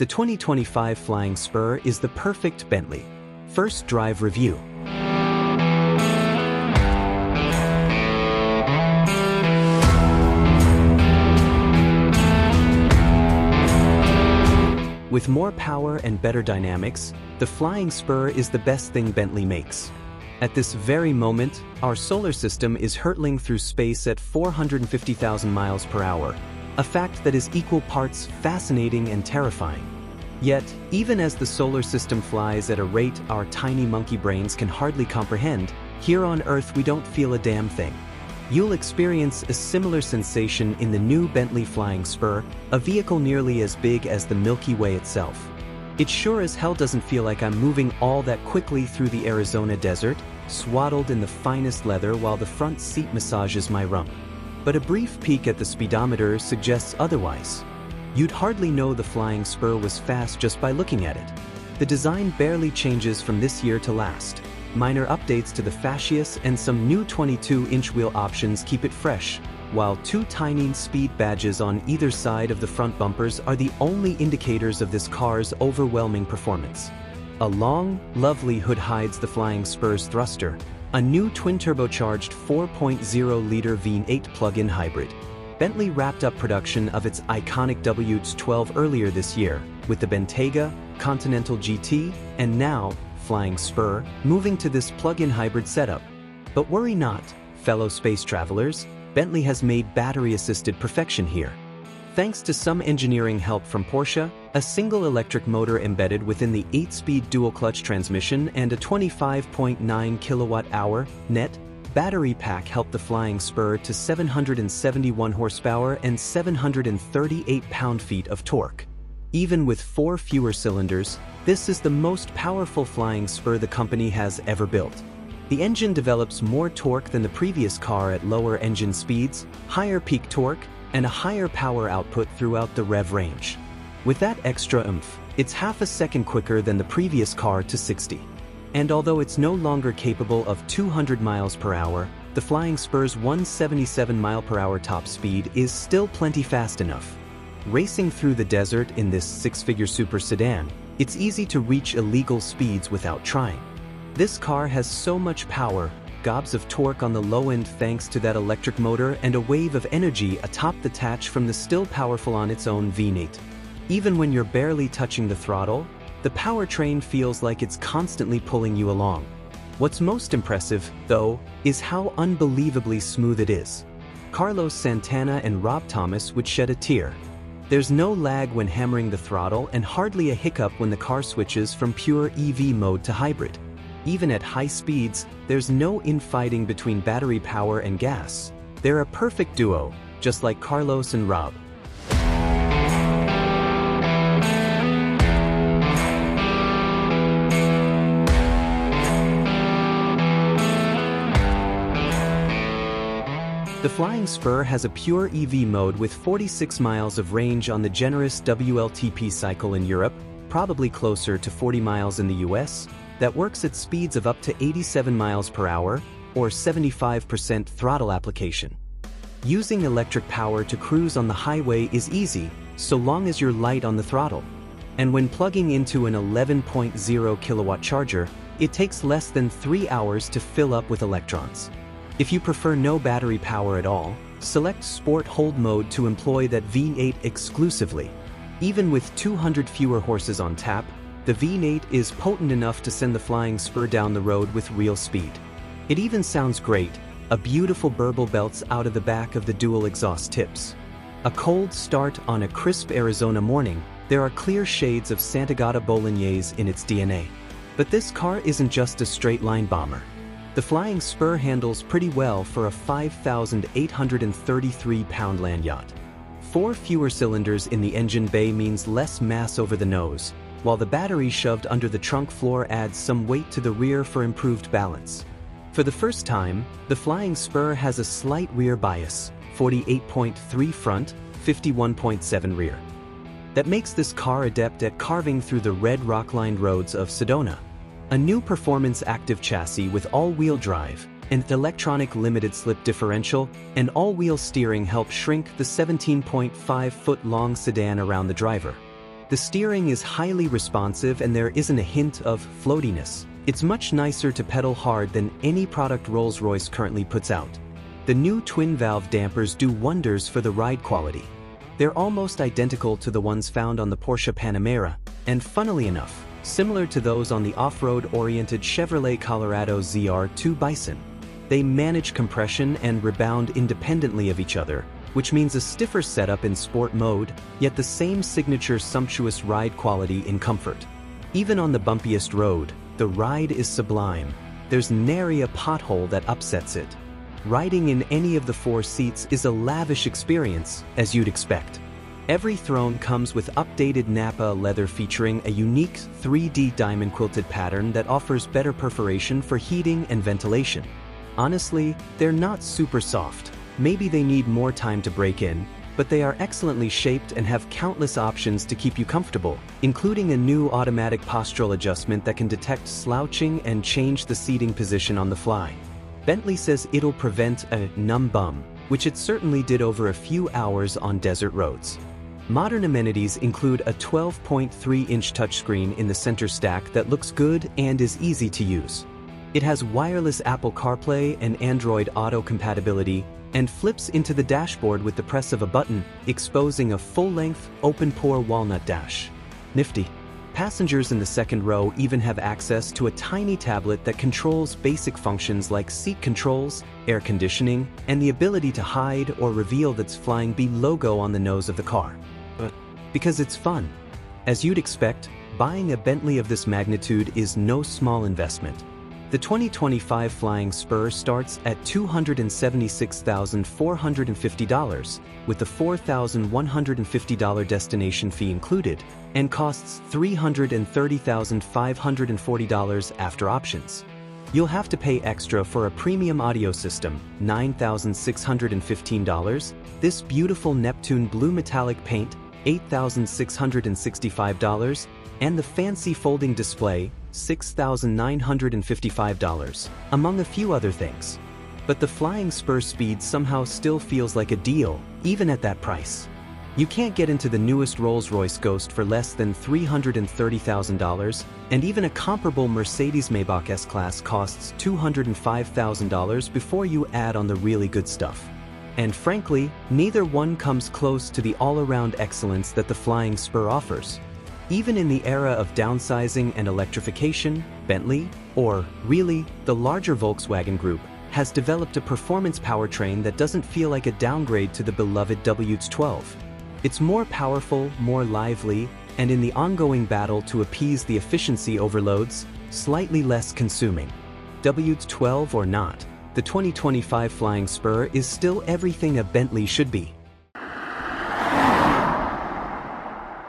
The 2025 Flying Spur is the perfect Bentley. First drive review. With more power and better dynamics, the Flying Spur is the best thing Bentley makes. At this very moment, our solar system is hurtling through space at 450,000 miles per hour, a fact that is equal parts fascinating and terrifying. Yet, even as the solar system flies at a rate our tiny monkey brains can hardly comprehend, here on Earth we don't feel a damn thing. You'll experience a similar sensation in the new Bentley Flying Spur, a vehicle nearly as big as the Milky Way itself. It sure as hell doesn't feel like I'm moving all that quickly through the Arizona desert, swaddled in the finest leather while the front seat massages my rump. But a brief peek at the speedometer suggests otherwise. You'd hardly know the Flying Spur was fast just by looking at it. The design barely changes from this year to last. Minor updates to the fascias and some new 22-inch wheel options keep it fresh, while two tiny speed badges on either side of the front bumpers are the only indicators of this car's overwhelming performance. A long, lovely hood hides the Flying Spur's thruster, a new twin-turbocharged 4.0-liter V8 plug-in hybrid. Bentley wrapped up production of its iconic W12 earlier this year, with the Bentayga, Continental GT, and now, Flying Spur, moving to this plug-in hybrid setup. But worry not, fellow space travelers, Bentley has made battery-assisted perfection here. Thanks to some engineering help from Porsche, a single electric motor embedded within the 8-speed dual-clutch transmission and a 25.9 kilowatt-hour net battery pack helped the Flying Spur to 771 horsepower and 738 pound-feet of torque. Even with 4 fewer cylinders, this is the most powerful Flying Spur the company has ever built. The engine develops more torque than the previous car at lower engine speeds, higher peak torque, and a higher power output throughout the rev range. With that extra oomph, it's half a second quicker than the previous car to 60. And although it's no longer capable of 200 miles per hour, the Flying Spur's 177 mile per hour top speed is still plenty fast enough. Racing through the desert in this 6-figure super sedan, it's easy to reach illegal speeds without trying. This car has so much power, gobs of torque on the low end thanks to that electric motor and a wave of energy atop the tatch from the still powerful on its own V8. Even when you're barely touching the throttle, the powertrain feels like it's constantly pulling you along. What's most impressive, though, is how unbelievably smooth it is. Carlos Santana and Rob Thomas would shed a tear. There's no lag when hammering the throttle and hardly a hiccup when the car switches from pure EV mode to hybrid. Even at high speeds, there's no infighting between battery power and gas. They're a perfect duo, just like Carlos and Rob. The Flying Spur has a pure EV mode with 46 miles of range on the generous WLTP cycle in Europe, probably closer to 40 miles in the US, that works at speeds of up to 87 miles per hour, or 75% throttle application. Using electric power to cruise on the highway is easy, so long as you're light on the throttle. And when plugging into an 11.0 kilowatt charger, it takes less than 3 hours to fill up with electrons. If you prefer no battery power at all, select Sport Hold mode to employ that V8 exclusively. Even with 200 fewer horses on tap, the V8 is potent enough to send the Flying Spur down the road with real speed. It even sounds great, a beautiful burble belts out of the back of the dual exhaust tips. A cold start on a crisp Arizona morning, there are clear shades of Santa Gata Bolognese in its DNA. But this car isn't just a straight-line bomber. The Flying Spur handles pretty well for a 5,833-pound land yacht. 4 fewer cylinders in the engine bay means less mass over the nose, while the battery shoved under the trunk floor adds some weight to the rear for improved balance. For the first time, the Flying Spur has a slight rear bias, 48.3 front, 51.7 rear. That makes this car adept at carving through the red rock-lined roads of Sedona. A new performance active chassis with all-wheel drive, an electronic limited slip differential, and all-wheel steering help shrink the 17.5-foot-long sedan around the driver. The steering is highly responsive and there isn't a hint of floatiness. It's much nicer to pedal hard than any product Rolls-Royce currently puts out. The new twin-valve dampers do wonders for the ride quality. They're almost identical to the ones found on the Porsche Panamera, and funnily enough, similar to those on the off-road-oriented Chevrolet Colorado ZR2 Bison. They manage compression and rebound independently of each other, which means a stiffer setup in sport mode, yet the same signature sumptuous ride quality in comfort. Even on the bumpiest road, the ride is sublime. There's nary a pothole that upsets it. Riding in any of the 4 seats is a lavish experience, as you'd expect. Every throne comes with updated Nappa leather featuring a unique 3D diamond quilted pattern that offers better perforation for heating and ventilation. Honestly, they're not super soft. Maybe they need more time to break in, but they are excellently shaped and have countless options to keep you comfortable, including a new automatic postural adjustment that can detect slouching and change the seating position on the fly. Bentley says it'll prevent a numb bum, which it certainly did over a few hours on desert roads. Modern amenities include a 12.3-inch touchscreen in the center stack that looks good and is easy to use. It has wireless Apple CarPlay and Android Auto compatibility, and flips into the dashboard with the press of a button, exposing a full-length, open-pore walnut dash. Nifty. Passengers in the second row even have access to a tiny tablet that controls basic functions like seat controls, air conditioning, and the ability to hide or reveal the Flying B logo on the nose of the car. But because it's fun. As you'd expect, buying a Bentley of this magnitude is no small investment. The 2025 Flying Spur starts at $276,450, with the $4,150 destination fee included, and costs $330,540 after options. You'll have to pay extra for a premium audio system, $9,615, this beautiful Neptune blue metallic paint, $8,665, and the fancy folding display, $6,955, among a few other things. But the Flying Spur Speed somehow still feels like a deal, even at that price. You can't get into the newest Rolls-Royce Ghost for less than $330,000, and even a comparable Mercedes-Maybach S-Class costs $205,000 before you add on the really good stuff. And frankly, neither one comes close to the all-around excellence that the Flying Spur offers. Even in the era of downsizing and electrification, Bentley, or really, the larger Volkswagen Group, has developed a performance powertrain that doesn't feel like a downgrade to the beloved W12. It's more powerful, more lively, and in the ongoing battle to appease the efficiency overloads, slightly less consuming. W12 or not, the 2025 Flying Spur is still everything a Bentley should be.